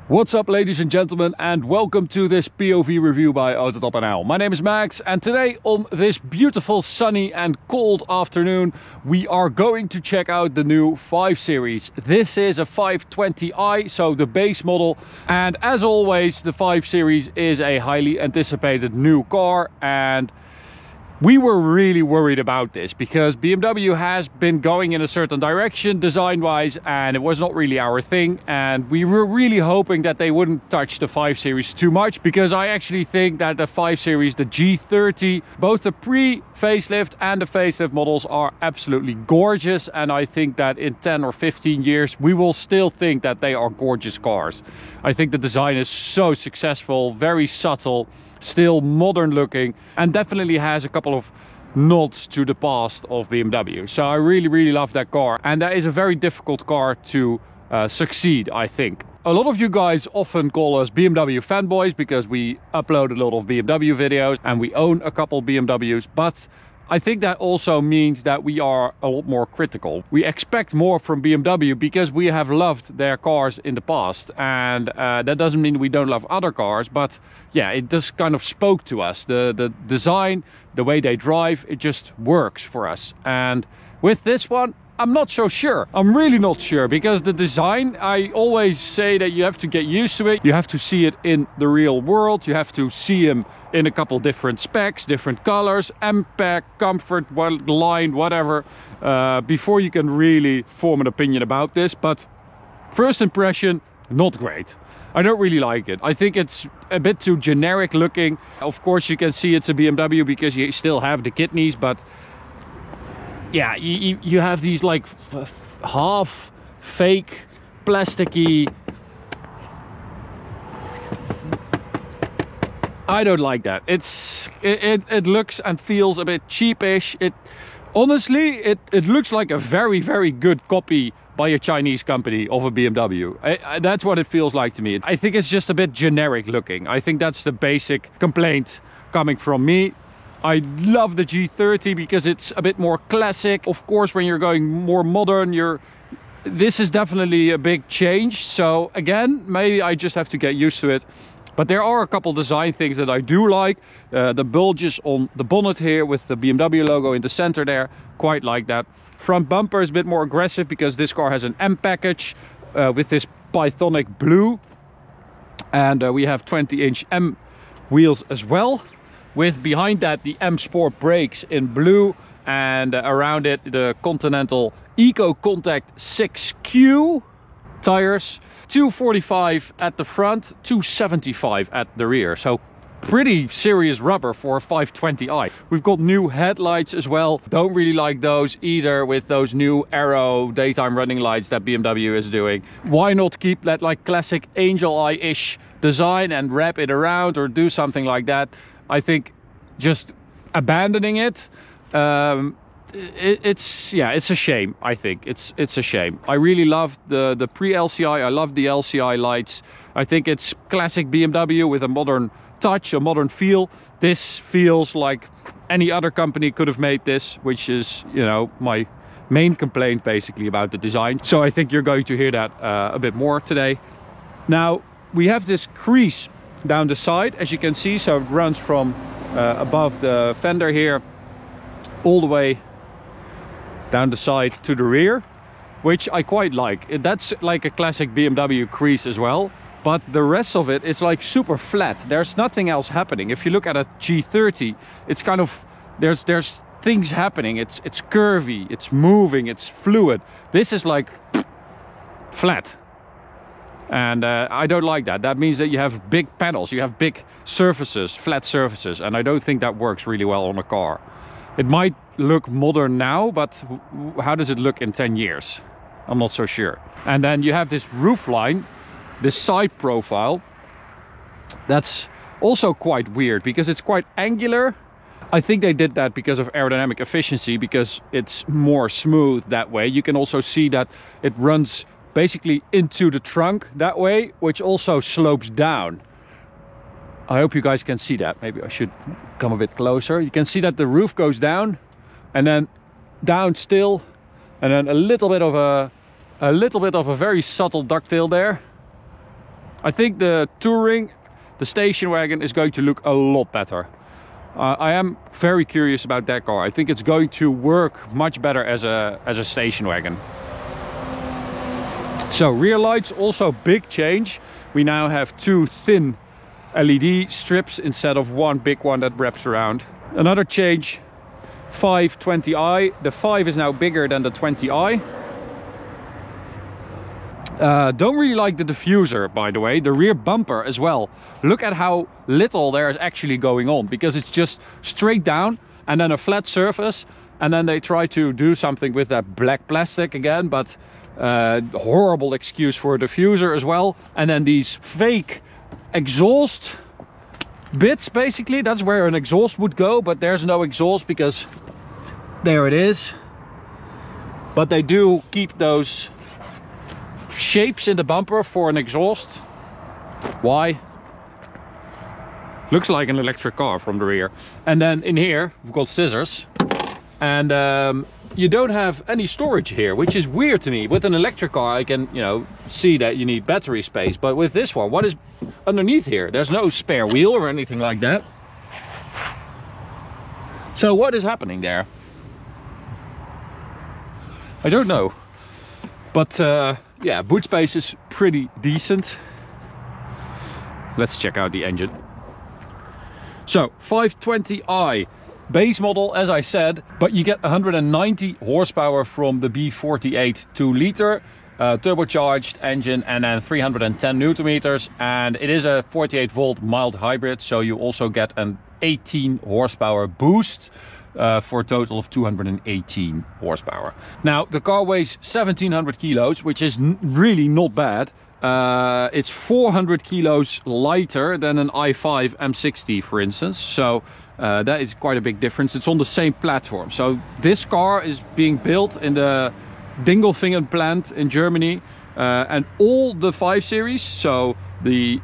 What's up, ladies and gentlemen, and welcome to this POV review by Autotop NL. My name is Max, and today on this beautiful sunny and cold afternoon we are going to check out the new 5 Series. This is a 520i, so the base model, and as always the 5 Series is a highly anticipated new car, and we were really worried about this because BMW has been going in a certain direction design-wise, and it was not really our thing, and we were really hoping that they wouldn't touch the 5 Series too much, because I actually think that the 5 Series, the G30, both the pre-facelift and the facelift models are absolutely gorgeous, and I think that in 10 or 15 years we will still think that they are gorgeous cars. I think the design is so successful, very subtle, still modern looking, and definitely has a couple of nods to the past of BMW. So I really love that car, and that is a very difficult car to succeed, I think. A lot of you guys often call us BMW fanboys because we upload a lot of BMW videos and we own a couple BMWs, but I think that also means that we are a lot more critical. We expect more from BMW because we have loved their cars in the past, and that doesn't mean we don't love other cars, but yeah, it just kind of spoke to us. The design, the way they drive, it just works for us. And with this one, I'm not so sure. I'm really not sure, because the design, I always say that you have to get used to it. You have to see it in the real world. You have to see him in a couple different specs, different colors, MPEG, comfort, line, whatever, before you can really form an opinion about this. But first impression, not great. I don't really like it. I think it's a bit too generic looking. Of course you can see it's a BMW because you still have the kidneys, but yeah, you have these like half fake plasticky. I don't like that. It looks and feels a bit cheapish. Honestly, it looks like a very good copy by a Chinese company of a BMW. That's what it feels like to me. I think it's just a bit generic looking. I think that's the basic complaint coming from me. I love the G30 because it's a bit more classic. Of course, when you're going more modern, this is definitely a big change. So again, maybe I just have to get used to it. But there are a couple design things that I do like. The bulges on the bonnet here with the BMW logo in the center there, quite like that. Front bumper is a bit more aggressive because this car has an M package with this Pythonic blue. And we have 20-inch M wheels as well, with behind that the M Sport brakes in blue, and around it the Continental Eco Contact 6Q tires. 245 at the front, 275 at the rear, so pretty serious rubber for a 520i. We've got new headlights as well. Don't really like those either, with those new Aero daytime running lights that BMW is doing. Why not keep that like classic angel eye-ish design and wrap it around or do something like that? I think just abandoning it, it's a shame. I think it's a shame. I really love the pre-LCI. I love the LCI lights. I think it's classic BMW with a modern touch, a modern feel. This feels like any other company could have made this, which is, you know, my main complaint basically about the design. So I think you're going to hear that a bit more today. Now we have this crease down the side, as you can see, so it runs from above the fender here all the way down the side to the rear, which I quite like. That's like a classic BMW crease as well, but the rest of it is like super flat. There's nothing else happening. If you look at a G30, it's kind of, there's things happening. It's curvy, it's moving, it's fluid. This is like flat, and I don't like that. That means that you have big panels, you have big surfaces, flat surfaces, and I don't think that works really well on a car. It might look modern now, but how does it look in 10 years? I'm not so sure. And then you have this roof line, this side profile, that's also quite weird because it's quite angular. I think they did that because of aerodynamic efficiency, because it's more smooth that way. You can also see that it runs basically into the trunk that way, which also slopes down. I hope you guys can see that. Maybe I should come a bit closer. You can see that the roof goes down and then down still, and then a little bit of a very subtle ducktail there. I think the Touring, the station wagon, is going to look a lot better. I am very curious about that car. I think it's going to work much better as a station wagon. So rear lights, also big change. We now have 2 thin LED strips instead of one big one that wraps around. Another change, 520i. The 5 is now bigger than the 20i. Don't really like the diffuser, by the way. The rear bumper as well. Look at how little there is actually going on, because it's just straight down and then a flat surface, and then they try to do something with that black plastic again, but horrible excuse for a diffuser as well. And then these fake exhaust bits, basically that's where an exhaust would go, but there's no exhaust because there it is. But they do keep those shapes in the bumper for an exhaust. Why? Looks like an electric car from the rear. And then in here we've got scissors, and you don't have any storage here, which is weird to me. With an electric car I can, you know, see that you need battery space, but with this one, what is underneath here? There's no spare wheel or anything like that. So what is happening there? I don't know. But yeah, boot space is pretty decent. Let's check out the engine. So 520i base model, as I said, but you get 190 horsepower from the B48 2-liter turbocharged engine, and then 310 newton meters, and it is a 48 volt mild hybrid, so you also get an 18 horsepower boost. For a total of 218 horsepower. Now the car weighs 1700 kilos, which is really not bad. It's 400 kilos lighter than an i5 M60, for instance, so that is quite a big difference. It's on the same platform. So this car is being built in the Dingolfingen plant in Germany, and all the 5 Series, so the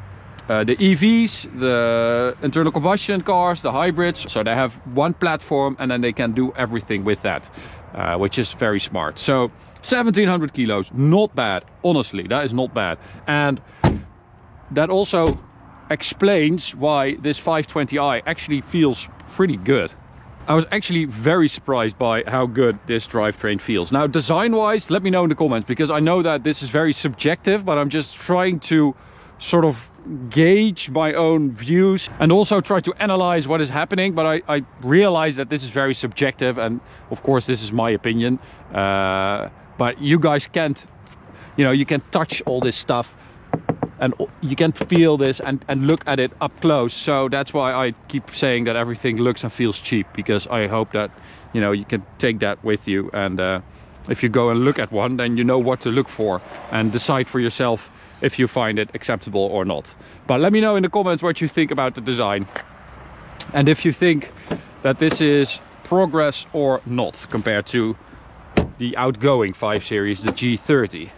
EVs, the internal combustion cars, the hybrids, so they have one platform and then they can do everything with that, which is very smart. So 1700 kilos, not bad, honestly, that is not bad. And that also explains why this 520i actually feels pretty good. I was actually very surprised by how good this drivetrain feels. Now design wise, let me know in the comments, because I know that this is very subjective, but I'm just trying to sort of gauge my own views and also try to analyze what is happening. But I realize that this is very subjective, and of course this is my opinion, but you guys can't, you know, you can touch all this stuff and you can feel this and look at it up close. So that's why I keep saying that everything looks and feels cheap, because I hope that, you know, you can take that with you, and if you go and look at one, then you know what to look for and decide for yourself if you find it acceptable or not. But let me know in the comments what you think about the design, and if you think that this is progress or not compared to the outgoing 5 Series, the G30.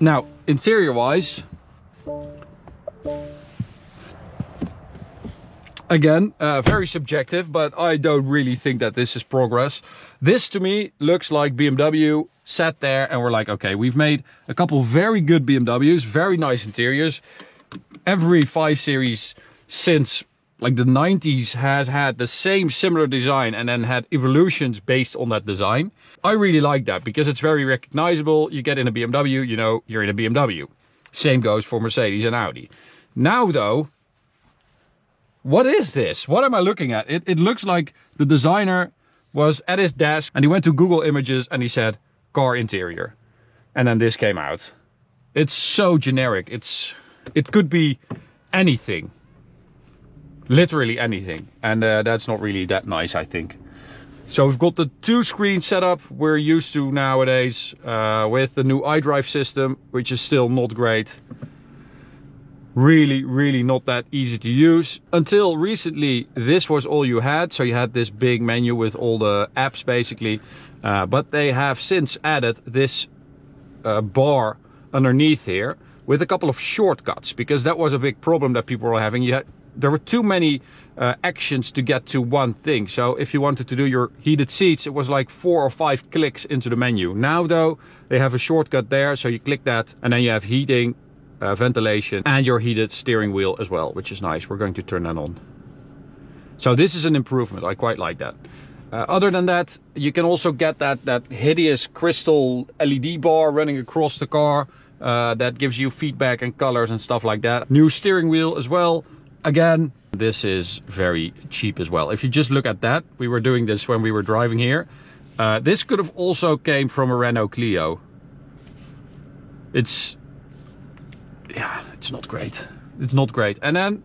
Now interior wise, again, very subjective, but I don't really think that this is progress. This to me looks like BMW sat there and we're like, okay, we've made a couple very good BMWs, very nice interiors. Every 5 Series since like the 90s has had the same similar design and then had evolutions based on that design. I really like that because it's very recognizable. You get in a BMW, you know you're in a BMW. Same goes for Mercedes and Audi. Now though, what is this? What am I looking at? It looks like the designer was at his desk and he went to Google Images and he said car interior, and then this came out. It's so generic. It could be anything, literally anything, and that's not really that nice, I think. So we've got the 2-screen setup we're used to nowadays, with the new iDrive system, which is still not great. Really not that easy to use. Until recently this was all you had, so you had this big menu with all the apps basically, but they have since added this bar underneath here with a couple of shortcuts, because that was a big problem that people were having. There were too many actions to get to one thing. So if you wanted to do your heated seats, it was like 4 or 5 clicks into the menu. Now though, they have a shortcut there, so you click that and then you have heating, ventilation, and your heated steering wheel as well, which is nice. We're going to turn that on. So this is an improvement. I quite like that. Other than that, you can also get that hideous crystal LED bar running across the car that gives you feedback and colors and stuff like that. New steering wheel as well. Again, this is very cheap as well. If you just look at that, we were doing this when we were driving here. This could have also came from a Renault Clio. It's not great. It's not great. And then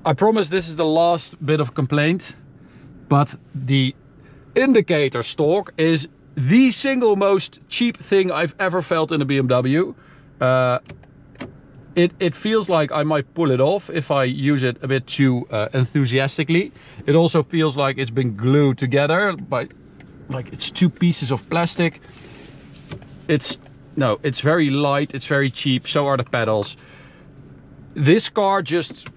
I promise this is the last bit of complaint, but the indicator stalk is the single most cheap thing I've ever felt in a BMW. It feels like I might pull it off if I use it a bit too enthusiastically. It also feels like it's been glued together by, like, it's two pieces of plastic. It's very light, it's very cheap, so are the pedals. This car just,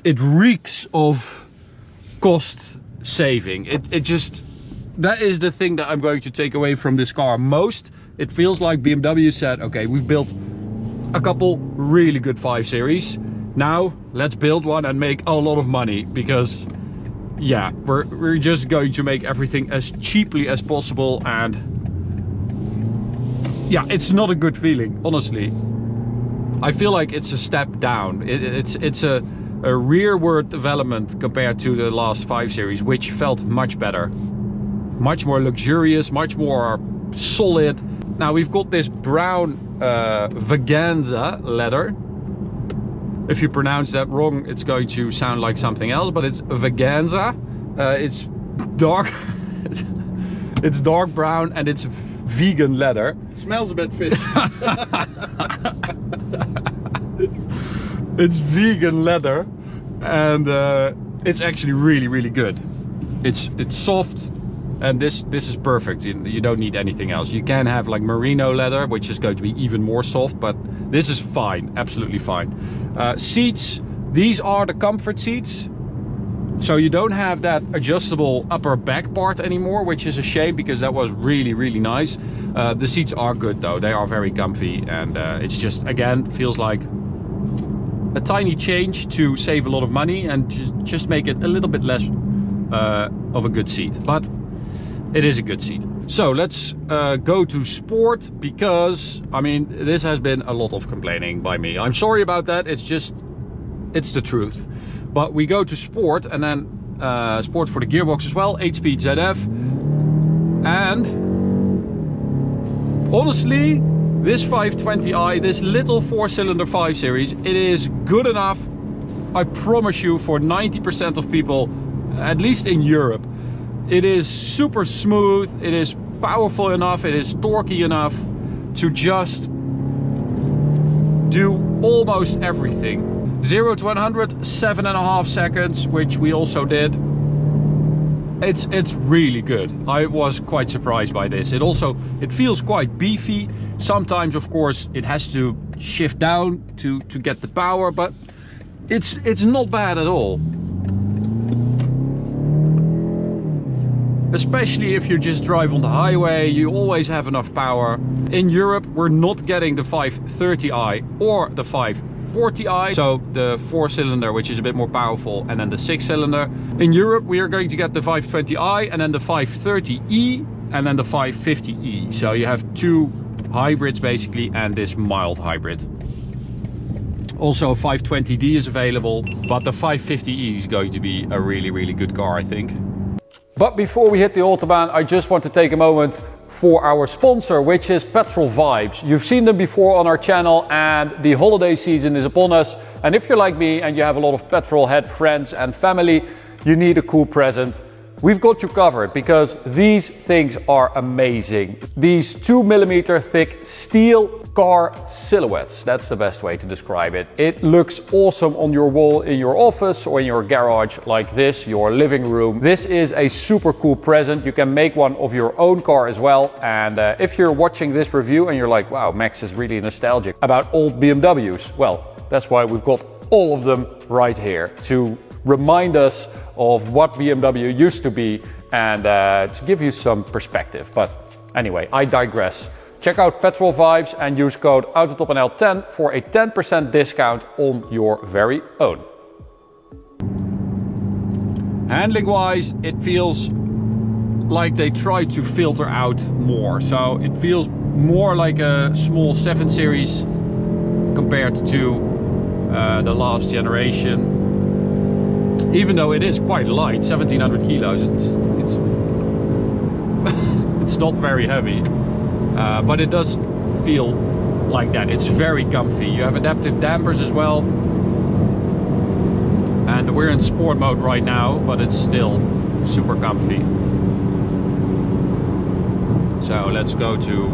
it reeks of cost saving. It just, that is the thing that I'm going to take away from this car most. It feels like BMW said, okay, we've built a couple really good 5 Series. Now let's build one and make a lot of money, because yeah, we're just going to make everything as cheaply as possible. And yeah, it's not a good feeling, honestly. I feel like it's a step down. It's a rearward development compared to the last 5 Series, which felt much better, much more luxurious, much more solid. Now we've got this brown Veganza leather. If you pronounce that wrong, it's going to sound like something else, but it's Veganza. It's dark. It's dark brown and it's vegan leather. Smells a bit fishy. It's vegan leather, and it's actually really good. It's soft, and this is perfect. You don't need anything else. You can have like merino leather, which is going to be even more soft, but this is fine, absolutely fine. Seats, these are the comfort seats. So you don't have that adjustable upper back part anymore, which is a shame, because that was really nice. The seats are good though, they are very comfy, and it's just, again, feels like a tiny change to save a lot of money and just make it a little bit less of a good seat. But it is a good seat. So let's go to sport, because I mean, this has been a lot of complaining by me. I'm sorry about that, it's the truth. But we go to sport, and then sport for the gearbox as well, 8-speed ZF. And honestly, this 520i, this little 4-cylinder 5 Series, it is good enough, I promise you, for 90% of people, at least in Europe. It is super smooth, it is powerful enough, it is torquey enough to just do almost everything. 0 to 100, 7.5 seconds, which we also did. It's really good. I was quite surprised by this. It feels quite beefy. Sometimes, of course, it has to shift down to get the power, but it's not bad at all. Especially if you just drive on the highway, you always have enough power. In Europe, we're not getting the 530i or the 540i, so the 4-cylinder, which is a bit more powerful, and then the 6-cylinder. In Europe, we are going to get the 520i, and then the 530e, and then the 550e. So you have 2 hybrids basically, and this mild hybrid. Also 520d is available, but the 550e is going to be a really good car, I think. But before we hit the Autobahn, I just want to take a moment for our sponsor, which is Petrol Vibes. You've seen them before on our channel, and the holiday season is upon us. And if you're like me and you have a lot of petrol head friends and family, you need a cool present. We've got you covered, because these things are amazing. These 2mm thick steel car silhouettes, that's the best way to describe it. It looks awesome on your wall in your office or in your garage like this, your living room. This is a super cool present. You can make one of your own car as well. And if you're watching this review and you're like, wow, Max is really nostalgic about old BMWs, well, that's why we've got all of them right here to remind us of what BMW used to be, and to give you some perspective. But anyway, I digress. Check out Petrol Vibes and use code AUTOTOPNL10 for a 10% discount on your very own. Handling wise, it feels like they try to filter out more. So it feels more like a small 7 Series compared to the last generation. Even though it is quite light, 1700 kilos, it's not very heavy. But it does feel like that. It's very comfy. You have adaptive dampers as well. And we're in sport mode right now, but it's still super comfy. So let's go to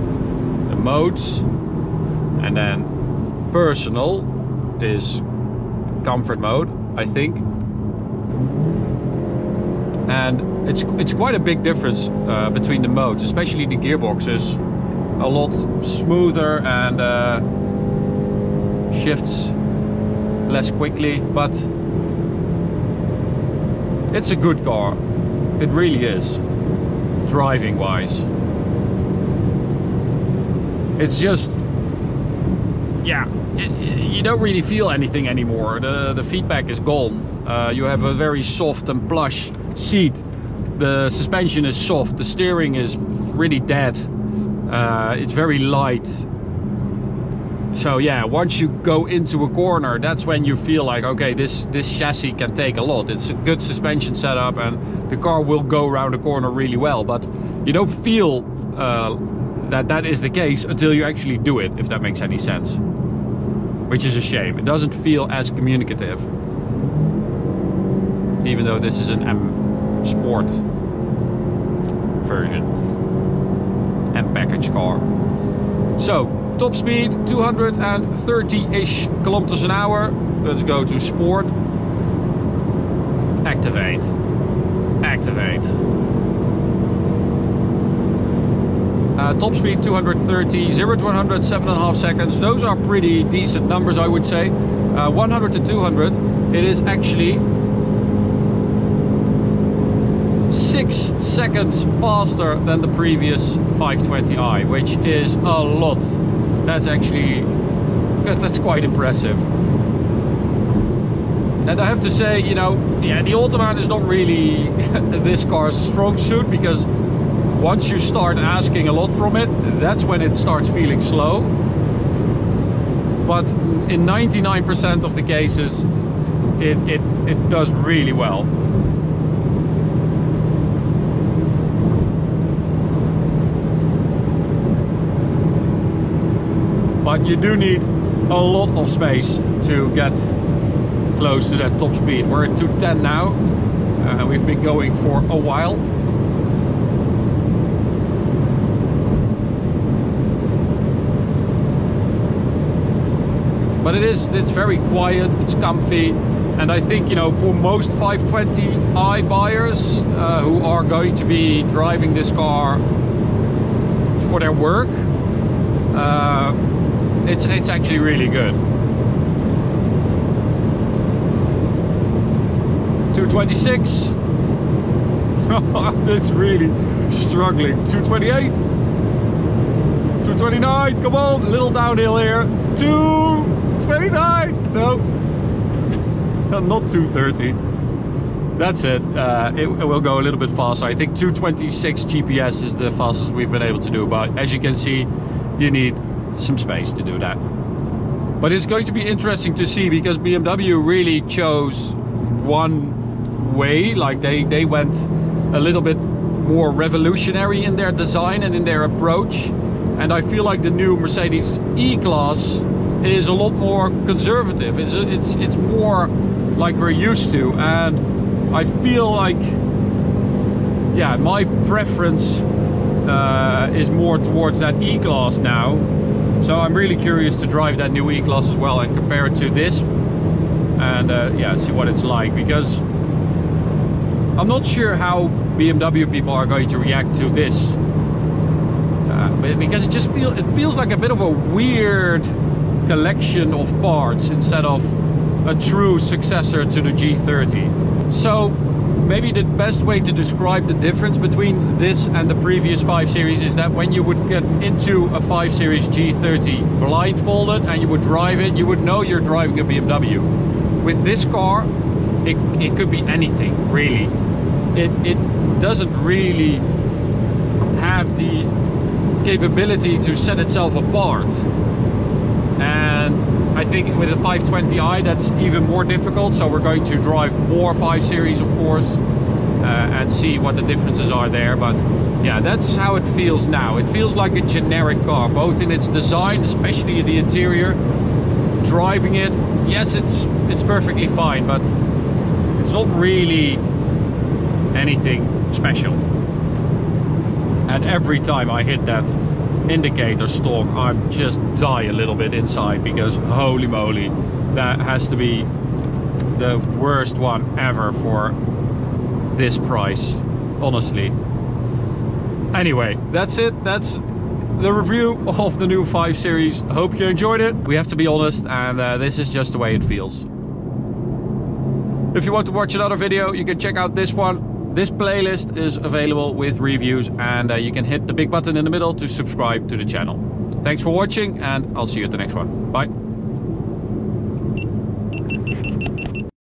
the modes. And then personal is comfort mode, I think. And it's quite a big difference between the modes, especially the gearboxes. A lot smoother and shifts less quickly, but it's a good car. It really is, driving wise. It's just, yeah, you don't really feel anything anymore. The feedback is gone. You have a very soft and plush seat. The suspension is soft. The steering is really dead. It's very light. So yeah, once you go into a corner, that's when you feel like, okay, this chassis can take a lot. It's a good suspension setup and the car will go around the corner really well, but you don't feel that is the case until you actually do it, if that makes any sense. Which is a shame. It doesn't feel as communicative. Even though this is an M Sport version. And package car. So, top speed 230-ish kilometers an hour. Let's go to sport. Activate. Activate. Top speed 230, 0 to 100, 7.5 seconds. Those are pretty decent numbers, I would say. 100 to 200, it is actually 6 seconds faster than the previous 520i, which is a lot. That's actually, that's quite impressive. And I have to say, you know, yeah, the Autobahn is not really this car's strong suit, because once you start asking a lot from it, that's when it starts feeling slow. But in 99% of the cases, it does really well. But you do need a lot of space to get close to that top speed. We're at 210 now. We've been going for a while. But it's very quiet, it's comfy, and I think, you know, for most 520i buyers who are going to be driving this car for their work, it's actually really good. 226. It's really struggling. 228. 229. Come on, a little downhill here. 229. No. Not 230. That's it. It will go a little bit faster. I think 226 GPS is the fastest we've been able to do, but as you can see, you need some space to do that. But it's going to be interesting to see, because BMW really chose one way. Like they went a little bit more revolutionary in their design and in their approach, and I feel like the new Mercedes E-Class is a lot more conservative. It's more like we're used to, and I feel like, yeah, my preference is more towards that E-Class now. So I'm really curious to drive that new E-Class as well and compare it to this, and yeah, see what it's like, because I'm not sure how BMW people are going to react to this, because it feels like a bit of a weird collection of parts instead of a true successor to the G30. So maybe the best way to describe the difference between this and the previous 5 Series is that when you would get into a 5 Series G30 blindfolded and you would drive it, you would know you're driving a BMW. With this car, it could be anything, really. It doesn't really have the capability to set itself apart. And I think with the 520i that's even more difficult, so we're going to drive more 5 Series of course, and see what the differences are there. But yeah, that's how it feels now. It feels like a generic car, both in its design, especially the interior. Driving it, yes, it's perfectly fine, but it's not really anything special. And every time I hit that indicator stalk, I just die a little bit inside, because holy moly, that has to be the worst one ever for this price, honestly. Anyway, that's it. That's the review of the new 5 Series. I hope you enjoyed it. We have to be honest, and this is just the way it feels. If you want to watch another video, you can check out this one. This playlist is available with reviews, and you can hit the big button in the middle to subscribe to the channel. Thanks for watching, and I'll see you at the next one. Bye.